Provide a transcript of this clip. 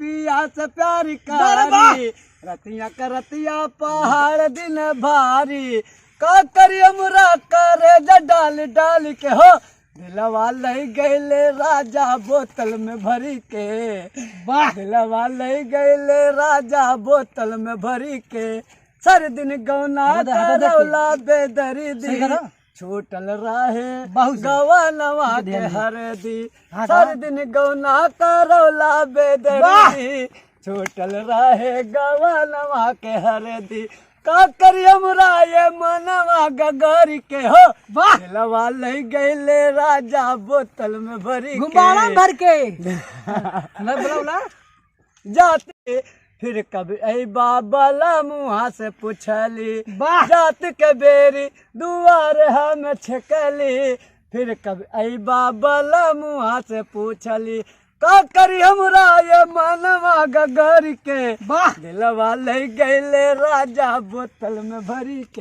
पिया से प्यार कारी रतिया करतिया पहाड़ दिन भारी का करी हमरा करे डाल डाल के हो दिलवा ले गईले राजा बोतल में भरी के वाह दिलवा ले गईले राजा बोतल में भरी के सर दिन गौना करौला बेदरी दी छूटल रहे गवनवा के हरदी सर दिन गौना करौला बेदरी छूटल रहे गवनवा के हरदी का करी हमरा ये मनवा गगरी के हो दिलवा ले गईले राजा बोतल में भरी गुब्बारा भर के जाते फिर कभी ऐ बाबला मुहा से पूछली जात के बेरी दुआर हम छकली फिर कभी ऐ बाबला मुहा से पूछली का करी हमरा ये मनवा गगरी के दिलवा ले गईले राजा बोतल में भरी के।